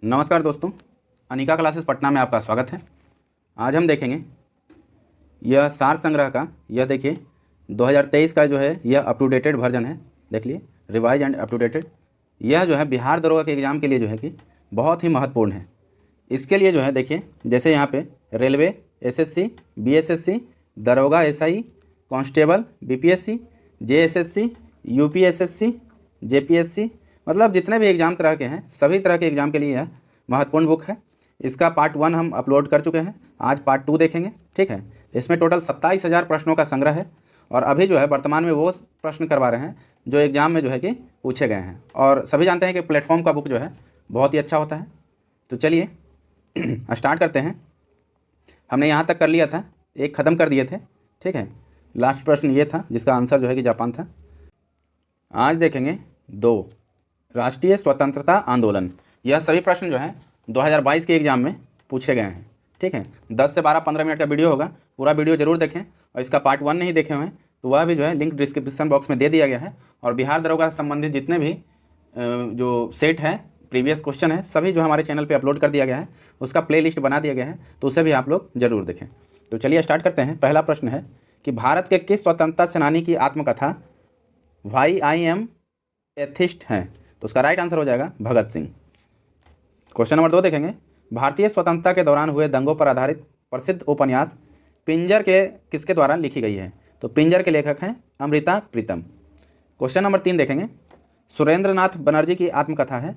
नमस्कार दोस्तों, अनिका क्लासेस पटना में आपका स्वागत है। आज हम देखेंगे यह सार संग्रह का, यह देखिए 2023 का जो है यह अप टू डेटेड वर्जन है। देख लिए, revise and up to dated. यह जो है बिहार दरोगा के एग्ज़ाम के लिए जो है कि बहुत ही महत्वपूर्ण है। इसके लिए जो है देखिए, जैसे यहाँ पे रेलवे, एसएससी, बीएसएससी, दरोगा SI, constable, BPSC, JSSC, UPSSC, JPSC, मतलब जितने भी एग्ज़ाम तरह के हैं सभी तरह के एग्ज़ाम के लिए यह महत्वपूर्ण बुक है। इसका पार्ट 1 हम अपलोड कर चुके हैं, आज पार्ट 2 देखेंगे। ठीक है, इसमें टोटल 27,000 प्रश्नों का संग्रह है और अभी जो है वर्तमान में वो प्रश्न करवा रहे हैं जो एग्ज़ाम में जो है कि पूछे गए हैं। और सभी जानते हैं कि प्लेटफॉर्म का बुक जो है बहुत ही अच्छा होता है। तो चलिए स्टार्ट करते हैं। हमने यहाँ तक कर लिया था, एक ख़त्म कर दिए थे। ठीक है, लास्ट प्रश्न ये था जिसका आंसर जो है कि जापान था। आज देखेंगे 2, राष्ट्रीय स्वतंत्रता आंदोलन। यह सभी प्रश्न जो हैं 2022 के एग्ज़ाम में पूछे गए हैं। ठीक है, 10 से 15 मिनट का वीडियो होगा, पूरा वीडियो ज़रूर देखें। और इसका पार्ट 1 नहीं देखे हुए हैं तो वह भी जो है लिंक डिस्क्रिप्शन बॉक्स में दे दिया गया है। और बिहार दरोगा से संबंधित जितने भी जो सेट है, प्रीवियस क्वेश्चन है, सभी जो हमारे चैनल पर अपलोड कर दिया गया है, उसका प्ले लिस्ट बना दिया गया है, तो उसे भी आप लोग ज़रूर देखें। तो चलिए स्टार्ट करते हैं। पहला प्रश्न है कि भारत के किस स्वतंत्रता सेनानी की आत्मकथा व्हाई आई एम एथिस्ट हैं? तो उसका राइट आंसर हो जाएगा भगत सिंह। क्वेश्चन नंबर 2 देखेंगे, भारतीय स्वतंत्रता के दौरान हुए दंगों पर आधारित प्रसिद्ध उपन्यास पिंजर के किसके द्वारा लिखी गई है? तो पिंजर के लेखक हैं अमृता प्रीतम। क्वेश्चन नंबर 3 देखेंगे, सुरेंद्रनाथ बनर्जी की आत्मकथा है,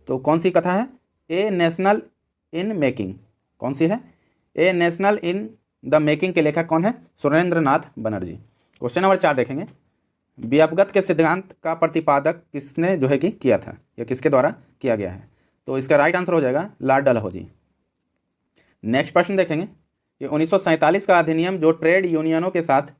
तो कौन सी कथा है? ए नेशनल इन मेकिंग। कौन सी है? ए नेशनल इन द मेकिंग के लेखक कौन है? सुरेंद्रनाथ बनर्जी। क्वेश्चन नंबर 4 देखेंगे, व्यापगत के सिद्धांत का प्रतिपादक किसने जो है कि किया था, या किसके द्वारा किया गया है? तो इसका राइट आंसर हो जाएगा लॉर्ड डलहौजी। नेक्स्ट प्रश्न देखेंगे कि 1947 का अधिनियम जो ट्रेड यूनियनों के साथ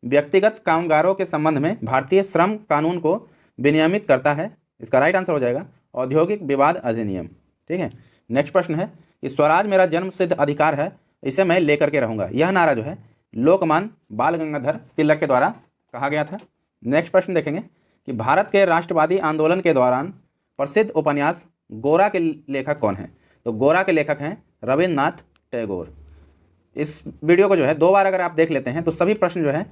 व्यक्तिगत कामगारों के संबंध में भारतीय श्रम कानून को विनियमित करता है, इसका राइट आंसर हो जाएगा औद्योगिक विवाद अधिनियम। ठीक है, नेक्स्ट प्रश्न है कि स्वराज मेरा जन्मसिद्ध अधिकार है, इसे मैं लेकर के रहूँगा। यह नारा जो है लोकमान्य बाल गंगाधर तिलक के द्वारा कहा गया था। नेक्स्ट प्रश्न देखेंगे कि भारत के राष्ट्रवादी आंदोलन के दौरान प्रसिद्ध उपन्यास गोरा के लेखक कौन है? तो गोरा के लेखक हैं रविन्द्रनाथ टैगोर। इस वीडियो को जो है 2 बार अगर आप देख लेते हैं तो सभी प्रश्न जो है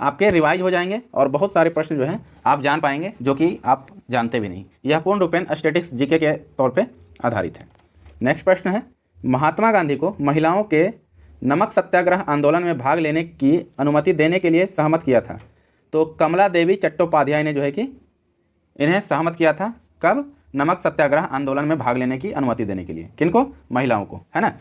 आपके रिवाइज हो जाएंगे और बहुत सारे प्रश्न जो हैं आप जान पाएंगे जो कि आप जानते भी नहीं। यह पूर्ण रूपेण स्टैटिक्स जीके के तौर पर आधारित है। नेक्स्ट प्रश्न है, महात्मा गांधी को महिलाओं के नमक सत्याग्रह आंदोलन में भाग लेने की अनुमति देने के लिए सहमत किया था? तो कमला देवी चट्टोपाध्याय ने जो है कि इन्हें सहमत किया था। कब? नमक सत्याग्रह आंदोलन में भाग लेने की अनुमति देने के लिए। किनको? महिलाओं को, है ना।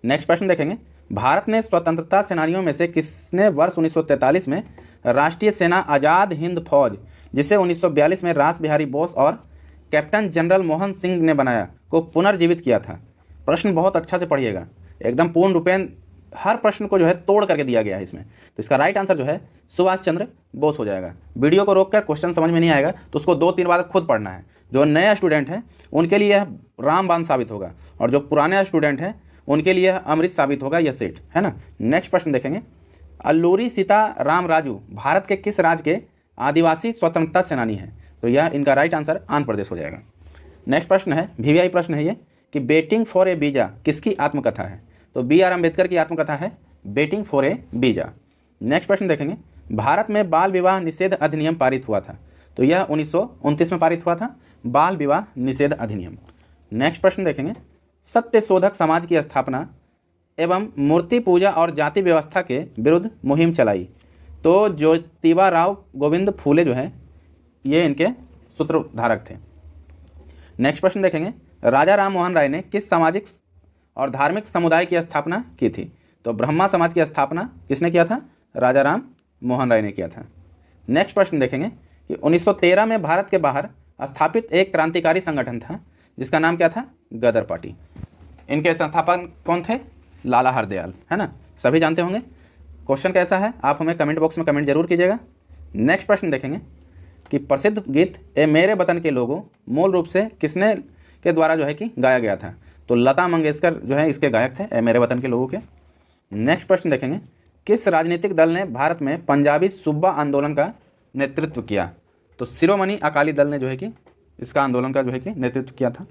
नेक्स्ट प्रश्न देखेंगे, भारत में स्वतंत्रता सेनानियों में से किसने वर्ष 1943 में राष्ट्रीय सेना आज़ाद हिंद फौज, जिसे 1942 में रास बिहारी बोस और कैप्टन जनरल मोहन सिंह ने बनाया, को पुनर्जीवित किया था? प्रश्न बहुत अच्छा से पढ़िएगा, एकदम पूर्ण रूपेण हर प्रश्न को जो है तोड़ करके दिया गया है इसमें। तो इसका राइट आंसर जो है सुभाष चंद्र बोस हो जाएगा। वीडियो को रोककर क्वेश्चन समझ में नहीं आएगा तो उसको 2-3 बार खुद पढ़ना है। जो नए स्टूडेंट हैं उनके लिए यह रामबाण साबित होगा और जो पुराने स्टूडेंट हैं उनके लिए अमृत साबित होगा, यह सेट है ना। नेक्स्ट प्रश्न देखेंगे, अल्लूरी सीता राम राजू भारत के किस राज्य के आदिवासी स्वतंत्रता सेनानी हैं? तो यह इनका राइट आंसर आंध्र प्रदेश हो जाएगा। नेक्स्ट प्रश्न है, वीवीआई प्रश्न है ये, कि बेटिंग फॉर ए वीजा किसकी आत्मकथा है? तो बी.आर. अम्बेडकर की आत्मकथा है waiting for a visa. Next प्रश्न देखेंगे, भारत में बाल विवाह निषेध अधिनियम पारित हुआ था? तो यह 1929 में पारित हुआ था, बाल विवाह निषेध अधिनियम। नेक्स्ट प्रश्न देखेंगे, सत्य शोधक समाज की स्थापना एवं मूर्ति पूजा और जाति व्यवस्था के विरुद्ध मुहिम चलाई? तो ज्योतिबा राव गोविंद फूले जो है ये इनके सूत्रधारक थे। नेक्स्ट प्रश्न देखेंगे, राजा राम मोहन राय ने किस सामाजिक और धार्मिक समुदाय की स्थापना की थी? तो ब्रह्मा समाज की स्थापना किसने किया था? राजा राम मोहन राय ने किया था। नेक्स्ट प्रश्न देखेंगे कि 1913 में भारत के बाहर स्थापित एक क्रांतिकारी संगठन था जिसका नाम क्या था? गदर पार्टी। इनके संस्थापक कौन थे? लाला हरदयाल, है ना, सभी जानते होंगे। क्वेश्चन कैसा है आप हमें कमेंट बॉक्स में कमेंट जरूर कीजिएगा। नेक्स्ट प्रश्न देखेंगे कि प्रसिद्ध गीत ए मेरे वतन के लोगों मूल रूप से किसने के द्वारा जो है कि गाया गया था? तो लता मंगेशकर जो है इसके गायक थे, ए मेरे वतन के लोगों के। नेक्स्ट प्रश्न देखेंगे, किस राजनीतिक दल ने भारत में पंजाबी सूबा आंदोलन का नेतृत्व किया? तो शिरोमणि अकाली दल ने जो है कि इसका आंदोलन का जो है कि नेतृत्व किया था।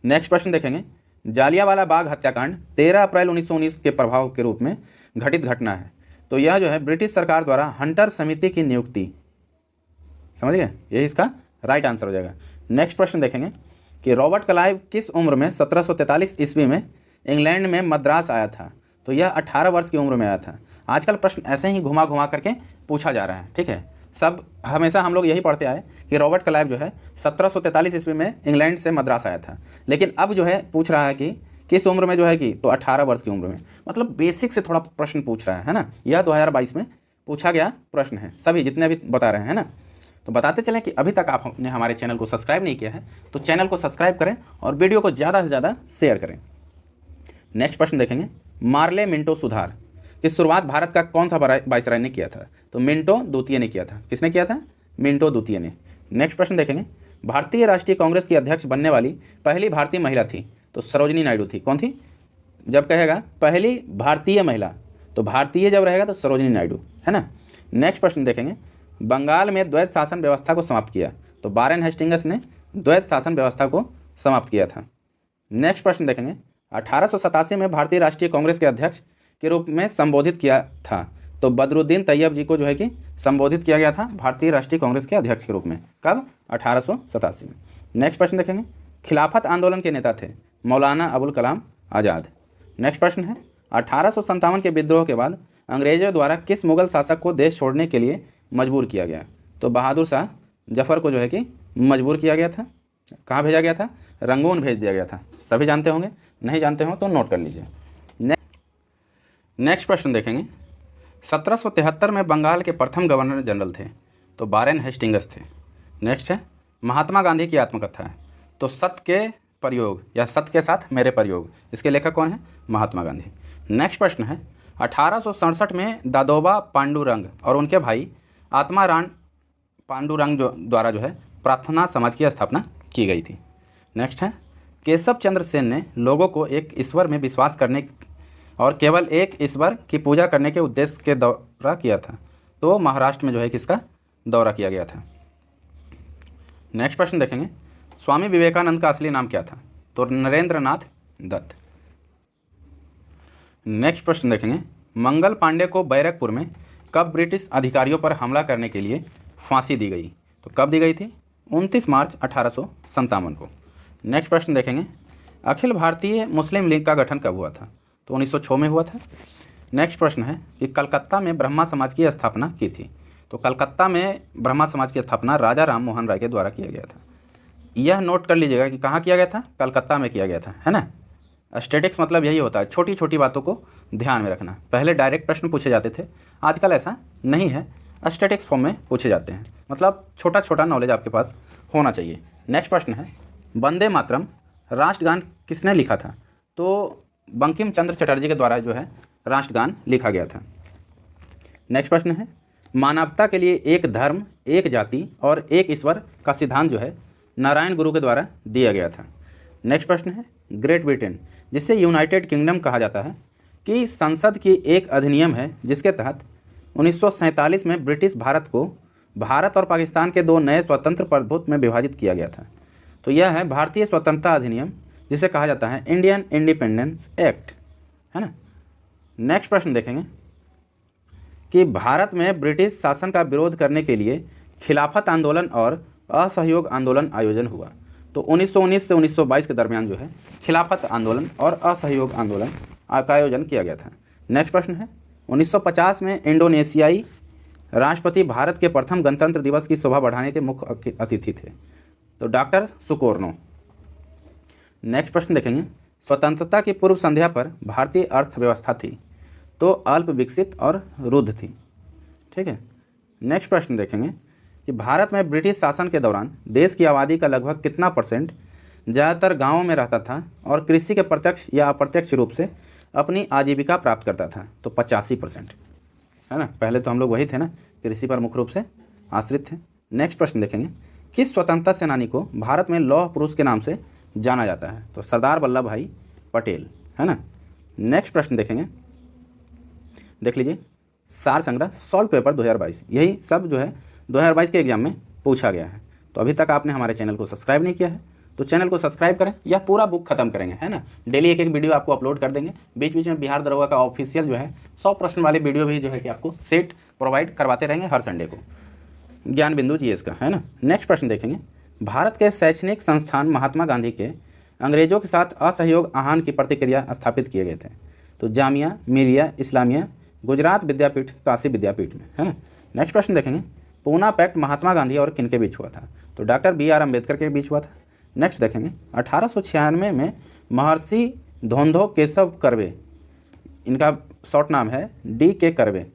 नेक्स्ट प्रश्न देखेंगे, जालियांवाला बाग हत्याकांड 13 अप्रैल 1919 के प्रभाव के रूप में घटित घटना है। तो यह जो है ब्रिटिश सरकार द्वारा हंटर समिति की नियुक्ति, समझ गए, यही इसका राइट आंसर हो जाएगा। नेक्स्ट प्रश्न देखेंगे कि रॉबर्ट क्लाइव किस उम्र में 1743 ईस्वी में इंग्लैंड में मद्रास आया था। तो यह 18 वर्ष की उम्र में आया था। आजकल प्रश्न ऐसे ही घुमा घुमा करके पूछा जा रहा है, ठीक है। सब हमेशा हम लोग यही पढ़ते आए कि रॉबर्ट क्लाइव जो है 1743 ईस्वी में इंग्लैंड से मद्रास आया था, लेकिन अब जो है पूछ रहा है कि किस उम्र में जो है कि, तो 18 वर्ष की उम्र में। मतलब बेसिक से थोड़ा प्रश्न पूछ रहा है ना। यह 2022 में पूछा गया प्रश्न है, सभी जितने अभी बता रहे हैं ना। तो बताते चलें कि अभी तक आपने हमारे चैनल को सब्सक्राइब नहीं किया है तो चैनल को सब्सक्राइब करें और वीडियो को ज़्यादा से ज़्यादा शेयर करें। नेक्स्ट प्रश्न देखेंगे, मार्ले मिंटो सुधार की शुरुआत भारत का कौन सा वाइसराय ने किया था। तो मिंटो द्वितीय ने किया था। किसने किया था? मिंटो द्वितीय ने। नेक्स्ट प्रश्न देखेंगे, भारतीय राष्ट्रीय कांग्रेस की अध्यक्ष बनने वाली पहली भारतीय महिला थी। तो सरोजिनी नायडू थी। कौन थी? जब कहेगा पहली भारतीय महिला तो भारतीय जब रहेगा तो सरोजिनी नायडू, है ना। नेक्स्ट प्रश्न देखेंगे, बंगाल में द्वैत शासन व्यवस्था को समाप्त किया। तो वारेन हेस्टिंग्स ने द्वैत शासन व्यवस्था को समाप्त किया था। नेक्स्ट प्रश्न देखेंगे, 1887 में भारतीय राष्ट्रीय कांग्रेस के अध्यक्ष के रूप में संबोधित किया था। तो बदरुद्दीन तैयब जी को जो है कि संबोधित किया गया था भारतीय राष्ट्रीय कांग्रेस के अध्यक्ष के रूप में। कब? 1887 में। नेक्स्ट प्रश्न देखेंगे, खिलाफत आंदोलन के नेता थे मौलाना अबुल कलाम आज़ाद। नेक्स्ट प्रश्न है, 1857 के विद्रोह के बाद अंग्रेजों द्वारा किस मुगल शासक को देश छोड़ने के लिए मजबूर किया गया। तो बहादुर शाह जफर को जो है कि मजबूर किया गया था। कहाँ भेजा गया था? रंगून भेज दिया गया था। सभी जानते होंगे, नहीं जानते हो तो नोट कर लीजिए। नेक्स्ट प्रश्न देखेंगे, 1773 में बंगाल के प्रथम गवर्नर जनरल थे। तो वारेन हेस्टिंग्स थे। नेक्स्ट है, महात्मा गांधी की आत्मकथा है। तो सत्य के प्रयोग या सत्य के साथ मेरे प्रयोग, इसके लेखक कौन है? महात्मा गांधी। नेक्स्ट प्रश्न है, 1867 में दादोबा पांडुरंग और उनके भाई आत्माराम पांडुरंग द्वारा जो है प्रार्थना समाज की स्थापना की गई थी। नेक्स्ट है, केशव चंद्र सेन ने लोगों को एक ईश्वर में विश्वास करने और केवल एक ईश्वर की पूजा करने के उद्देश्य के दौरा किया था। तो महाराष्ट्र में जो है किसका दौरा किया गया था। नेक्स्ट प्रश्न देखेंगे, स्वामी विवेकानंद का असली नाम क्या था। तो नरेंद्र नाथ दत्त। नेक्स्ट प्रश्न देखेंगे, मंगल पांडे को बैरकपुर में कब ब्रिटिश अधिकारियों पर हमला करने के लिए फांसी दी गई। तो कब दी गई थी? 29 मार्च 1857 को। नेक्स्ट प्रश्न देखेंगे, अखिल भारतीय मुस्लिम लीग का गठन कब हुआ था। तो 1906 में हुआ था। नेक्स्ट प्रश्न है कि कलकत्ता में ब्रह्मा समाज की स्थापना की थी। तो कलकत्ता में ब्रह्मा समाज की स्थापना राजा राम मोहन राय के द्वारा किया गया था। यह नोट कर लीजिएगा कि कहाँ किया गया था? कलकत्ता में किया गया था, है ना। स्टैटिक्स मतलब यही होता है, छोटी छोटी बातों को ध्यान में रखना। पहले डायरेक्ट प्रश्न पूछे जाते थे, आजकल ऐसा नहीं है, स्टैटिक्स फॉर्म में पूछे जाते हैं। मतलब छोटा छोटा नॉलेज आपके पास होना चाहिए। नेक्स्ट प्रश्न है, वंदे मातरम राष्ट्रगान किसने लिखा था। तो बंकिम चंद्र चटर्जी के द्वारा जो है राष्ट्रगान लिखा गया था। नेक्स्ट प्रश्न है, मानवता के लिए एक धर्म, एक जाति और एक ईश्वर का सिद्धांत जो है नारायण गुरु के द्वारा दिया गया था। नेक्स्ट प्रश्न है, ग्रेट ब्रिटेन जिसे यूनाइटेड किंगडम कहा जाता है कि संसद की एक अधिनियम है जिसके तहत 1947 में ब्रिटिश भारत को भारत और पाकिस्तान के दो नए स्वतंत्र प्रभुत्व में विभाजित किया गया था। तो यह है भारतीय स्वतंत्रता अधिनियम जिसे कहा जाता है इंडियन इंडिपेंडेंस एक्ट, है ना। नेक्स्ट प्रश्न देखेंगे कि भारत में ब्रिटिश शासन का विरोध करने के लिए खिलाफत आंदोलन और असहयोग आंदोलन आयोजन हुआ। तो 1919 से 1922 के दरमियान जो है खिलाफत आंदोलन और असहयोग आंदोलन का आयोजन किया गया था। नेक्स्ट प्रश्न है, 1950 में इंडोनेशियाई राष्ट्रपति भारत के प्रथम गणतंत्र दिवस की शोभा बढ़ाने के मुख्य अतिथि थे। तो डॉक्टर सुकोर्नो। नेक्स्ट प्रश्न देखेंगे, स्वतंत्रता की पूर्व संध्या पर भारतीय अर्थव्यवस्था थी। तो अल्प विकसित और रुद्ध थी, ठीक है। नेक्स्ट प्रश्न देखेंगे कि भारत में ब्रिटिश शासन के दौरान देश की आबादी का लगभग कितना परसेंट ज़्यादातर गाँवों में रहता था और कृषि के प्रत्यक्ष या अप्रत्यक्ष रूप से अपनी आजीविका प्राप्त करता था। तो 85%, है ना। पहले तो हम लोग वही थे ना, कृषि पर मुख्य रूप से आश्रित थे। नेक्स्ट प्रश्न देखेंगे, किस स्वतंत्रता सेनानी को भारत में लौह पुरुष के नाम से जाना जाता है। तो सरदार वल्लभ भाई पटेल, है ना। नेक्स्ट प्रश्न देखेंगे, देख लीजिए, सार संग्रह सॉल्व पेपर 2022, यही सब जो है 2022 के एग्जाम में पूछा गया है। तो अभी तक आपने हमारे चैनल को सब्सक्राइब नहीं किया है तो चैनल को सब्सक्राइब करें, यह पूरा बुक खत्म करेंगे, है ना। डेली एक एक वीडियो आपको अपलोड कर देंगे। बीच बीच में बिहार दरोगा का ऑफिशियल जो है 100 प्रश्न वाले वीडियो भी जो है कि आपको सेट प्रोवाइड करवाते रहेंगे हर संडे को। ज्ञान बिंदु जीएस का, है ना। नेक्स्ट प्रश्न देखेंगे, भारत के शैक्षणिक संस्थान महात्मा गांधी के अंग्रेजों के साथ असहयोग आह्वान की प्रतिक्रिया स्थापित किए गए थे। तो जामिया मिलिया इस्लामिया, गुजरात विद्यापीठ, काशी विद्यापीठ में, है ना। नेक्स्ट प्रश्न देखेंगे, पूना पैक्ट महात्मा गांधी और किनके बीच हुआ था। तो डॉक्टर बी आर अम्बेडकर के बीच हुआ था। नेक्स्ट देखेंगे, 1896 में महर्षि धोंधो केशव कर्वे, इनका शॉर्ट नाम है डी के कर्वे,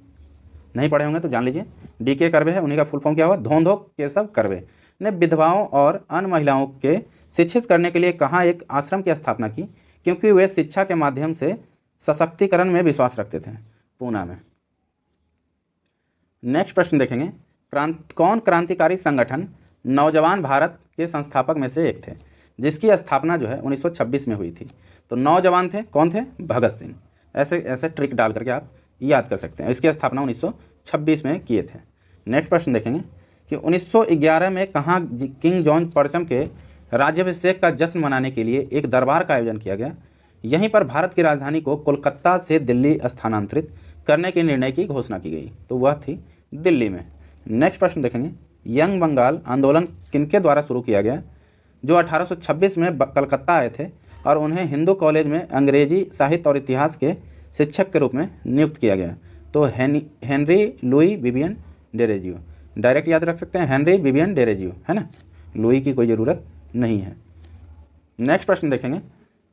नहीं पढ़े होंगे तो जान लीजिए, डी के कर्वे है, उन्हीं का फुल फॉर्म क्या हुआ, धोंधो केशव कर्वे, ने विधवाओं और अन्य महिलाओं के शिक्षित करने के लिए कहाँ एक आश्रम की स्थापना की, क्योंकि वे शिक्षा के माध्यम से सशक्तिकरण में विश्वास रखते थे, पूना में। नेक्स्ट प्रश्न देखेंगे, कौन क्रांतिकारी संगठन नौजवान भारत के संस्थापक में से एक थे, जिसकी स्थापना जो है 1926 में हुई थी। तो नौजवान थे, कौन थे, भगत सिंह। ऐसे ऐसे ट्रिक डाल करके आप याद कर सकते हैं। इसकी स्थापना 1926 में किए थे। नेक्स्ट प्रश्न देखेंगे कि 1911 में कहाँ किंग जॉर्ज परचम के राज्याभिषेक का जश्न मनाने के लिए एक दरबार का आयोजन किया गया। यहीं पर भारत की राजधानी को कोलकाता से दिल्ली स्थानांतरित करने के निर्णय की घोषणा की गई, तो वह थी दिल्ली में। नेक्स्ट प्रश्न देखेंगे, यंग बंगाल आंदोलन किनके द्वारा शुरू किया गया, जो 1826 में कलकत्ता आए थे और उन्हें हिंदू कॉलेज में अंग्रेजी साहित्य और इतिहास के शिक्षक के रूप में नियुक्त किया गया। तो Henry Louis Vivian Derozio, direct याद रख सकते हैं, हेनरी विवियन डेरेजियो, है ना, लुई की कोई ज़रूरत नहीं है। नेक्स्ट प्रश्न देखेंगे,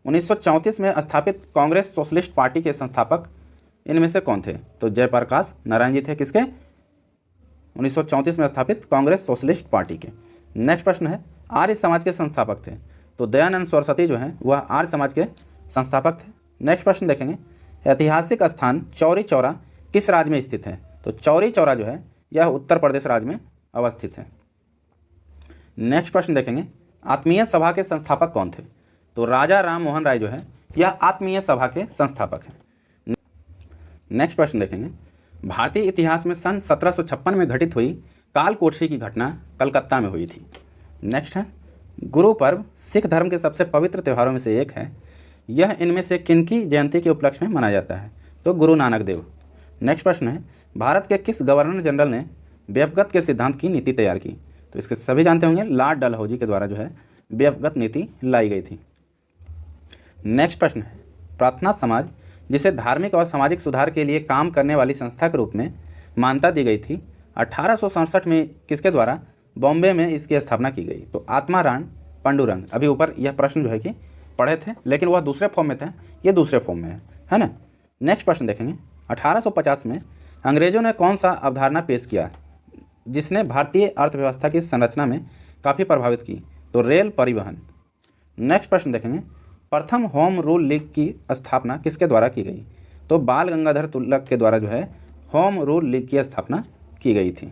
1934 में स्थापित कांग्रेस सोशलिस्ट पार्टी के संस्थापक इनमें से कौन थे। तो जयप्रकाश नारायण जी थे, किसके, 1934 में स्थापित कांग्रेस सोशलिस्ट पार्टी के। नेक्स्ट प्रश्न है, आर्य समाज के संस्थापक थे। तो दयानंद सरस्वती जो हैं वह आर्य समाज के संस्थापक थे। नेक्स्ट प्रश्न देखेंगे, ऐतिहासिक स्थान चौरी चौरा किस राज्य में स्थित है। तो चौरी चौरा जो है यह उत्तर प्रदेश राज्य में अवस्थित है। नेक्स्ट प्रश्न देखेंगे, आत्मीय सभा के संस्थापक कौन थे। तो राजा राम मोहन राय जो है यह आत्मीय सभा के संस्थापक हैं। नेक्स्ट प्रश्न देखेंगे, भारतीय इतिहास में सन 1756 में घटित हुई काल कोठरी की घटना कलकत्ता में हुई थी। नेक्स्ट है, गुरु पर्व सिख धर्म के सबसे पवित्र त्योहारों में से एक है, यह इनमें से किनकी जयंती के उपलक्ष्य में मनाया जाता है। तो गुरु नानक देव। नेक्स्ट प्रश्न है, भारत के किस गवर्नर जनरल ने व्यक्तिगत के सिद्धांत की नीति तैयार की। तो इसके सभी जानते होंगे, लॉर्ड डलहौजी के द्वारा जो है व्यक्तिगत नीति लाई गई थी। नेक्स्ट प्रश्न है, प्रार्थना समाज जिसे धार्मिक और सामाजिक सुधार के लिए काम करने वाली संस्था के रूप में मान्यता दी गई थी, 1867 में किसके द्वारा बॉम्बे में इसकी स्थापना की गई। तो आत्माराम पांडुरंग। अभी ऊपर यह प्रश्न जो है कि पढ़े थे, लेकिन वह दूसरे फॉर्म में था, ये दूसरे फॉर्म में है ना। नेक्स्ट प्रश्न देखेंगे, 1850 में अंग्रेजों ने कौन सा अवधारणा पेश किया जिसने भारतीय अर्थव्यवस्था की संरचना में काफ़ी प्रभावित की। तो रेल परिवहन। नेक्स्ट प्रश्न देखेंगे, प्रथम होम रूल लीग की स्थापना किसके द्वारा की गई। तो बाल गंगाधर तिलक के द्वारा जो है होम रूल लीग की स्थापना की गई थी।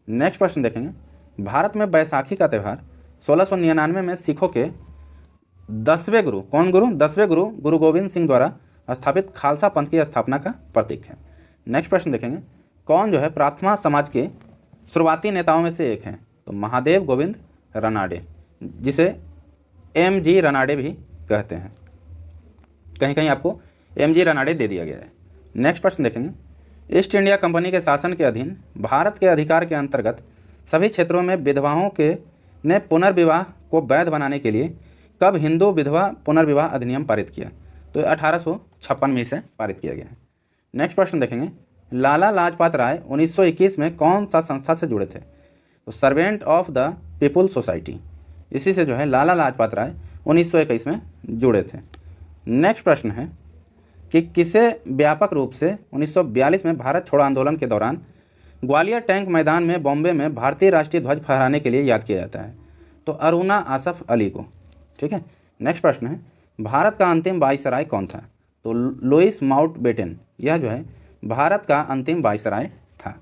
नेक्स्ट प्रश्न देखेंगे, भारत में बैसाखी का त्यौहार 1699 में सिखों के 10वें गुरु, कौन गुरु, 10वें गुरु गुरु गोविंद सिंह द्वारा स्थापित खालसा पंथ की स्थापना का प्रतीक है। नेक्स्ट प्रश्न देखेंगे, कौन जो है प्रार्थना समाज के शुरुआती नेताओं में से एक हैं। तो महादेव गोविंद रनाडे, जिसे MG रनाडे भी कहते हैं, कहीं कहीं आपको MG रनाडे दे दिया गया है। नेक्स्ट प्रश्न देखेंगे, ईस्ट इंडिया कंपनी के शासन के अधीन भारत के अधिकार के अंतर्गत सभी क्षेत्रों में विधवाओं के ने पुनर्विवाह को वैध बनाने के लिए कब हिंदू विधवा पुनर्विवाह अधिनियम पारित किया। तो 1856 में इसे पारित किया गया है। नेक्स्ट प्रश्न देखेंगे, लाला लाजपत राय 1921 में कौन सा संस्था से जुड़े थे। तो servant of the people society, इसी से जो है लाला लाजपत राय 1921 में जुड़े थे। नेक्स्ट प्रश्न है कि किसे व्यापक रूप से 1942 में भारत छोड़ो आंदोलन के दौरान ग्वालियर टैंक मैदान में बॉम्बे में भारतीय राष्ट्रीय ध्वज फहराने के लिए याद किया जाता है। तो अरुणा आसफ अली को। ठीक है। नेक्स्ट प्रश्न है, भारत का अंतिम वायसराय कौन था। तो लुईस माउंटबेटन, यह जो है भारत का अंतिम वायसराय था।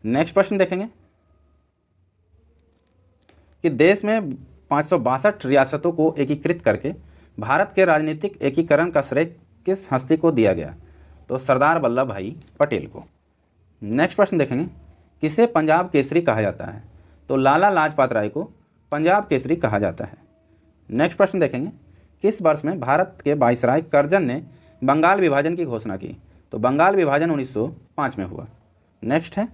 नेक्स्ट प्रश्न देखेंगे कि देश में 562 रियासतों को एकीकृत करके भारत के राजनीतिक एकीकरण का श्रेय किस हस्ती को दिया गया। तो सरदार वल्लभ भाई पटेल को। नेक्स्ट प्रश्न देखेंगे, किसे पंजाब केसरी कहा जाता है। तो लाला लाजपत राय को पंजाब केसरी कहा जाता है। नेक्स्ट प्रश्न देखेंगे, किस वर्ष में भारत के वायसराय कर्जन ने बंगाल विभाजन की घोषणा की? तो बंगाल विभाजन 1905 में हुआ। नेक्स्ट है,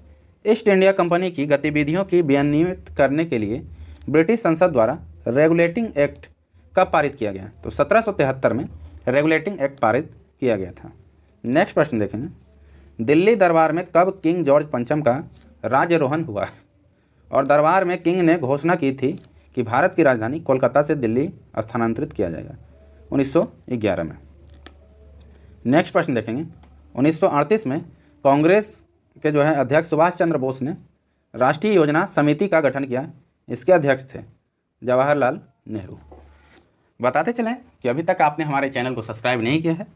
ईस्ट इंडिया कंपनी की गतिविधियों की विनियमित करने के लिए ब्रिटिश संसद द्वारा रेगुलेटिंग एक्ट कब पारित किया गया? तो 1773 में रेगुलेटिंग एक्ट पारित किया गया था। नेक्स्ट प्रश्न देखेंगे, दिल्ली दरबार में कब किंग जॉर्ज पंचम का राज्यारोहण हुआ और दरबार में किंग ने घोषणा की थी कि भारत की राजधानी कोलकाता से दिल्ली स्थानांतरित किया जाएगा? 1911 में। नेक्स्ट प्रश्न देखेंगे, 1938 में कांग्रेस के जो है अध्यक्ष सुभाष चंद्र बोस ने राष्ट्रीय योजना समिति का गठन किया। इसके अध्यक्ष थे जवाहरलाल नेहरू। बताते चलें कि अभी तक आपने हमारे चैनल को सब्सक्राइब नहीं किया है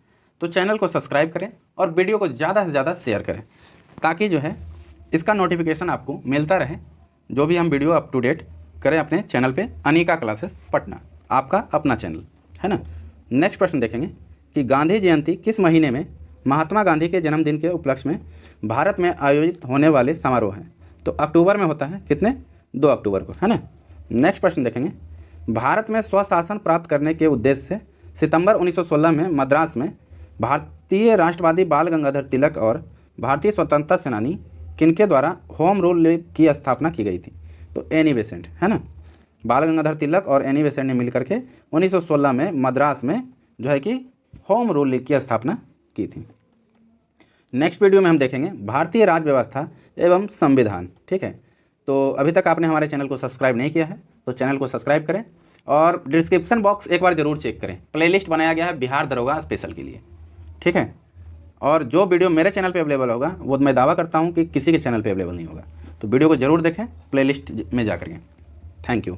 तो चैनल को सब्सक्राइब करें और वीडियो को ज़्यादा से ज़्यादा शेयर करें ताकि जो है इसका नोटिफिकेशन आपको मिलता रहे जो भी हम वीडियो अप टू डेट करें अपने चैनल पे। अनिका क्लासेस पटना आपका अपना चैनल है ना। नेक्स्ट प्रश्न देखेंगे कि गांधी जयंती किस महीने में महात्मा गांधी के जन्मदिन के उपलक्ष्य में भारत में आयोजित होने वाले समारोह हैं? तो अक्टूबर में होता है, कितने? 2 अक्टूबर को, है ना। नेक्स्ट प्रश्न देखेंगे, भारत में स्वशासन प्राप्त करने के उद्देश्य से सितंबर 1916 में मद्रास में भारतीय राष्ट्रवादी बाल गंगाधर तिलक और भारतीय स्वतंत्रता सेनानी किनके द्वारा होम रूल की स्थापना की गई थी? तो एनी बेसेंट, है ना। बाल गंगाधर तिलक और एनी बेसेंट ने मिलकर के 1916 में मद्रास में जो है कि होम रूल की स्थापना की थी। नेक्स्ट वीडियो में हम देखेंगे भारतीय राज्य व्यवस्था एवं संविधान। ठीक है, तो अभी तक आपने हमारे चैनल को सब्सक्राइब नहीं किया है तो चैनल को सब्सक्राइब करें और डिस्क्रिप्शन बॉक्स एक बार ज़रूर चेक करें। प्लेलिस्ट बनाया गया है बिहार दरोगा स्पेशल के लिए। ठीक है, और जो वीडियो मेरे चैनल पे अवेलेबल होगा वो मैं दावा करता हूँ कि किसी के चैनल पे अवेलेबल नहीं होगा। तो वीडियो को ज़रूर देखें प्लेलिस्ट में जा करके। Thank you.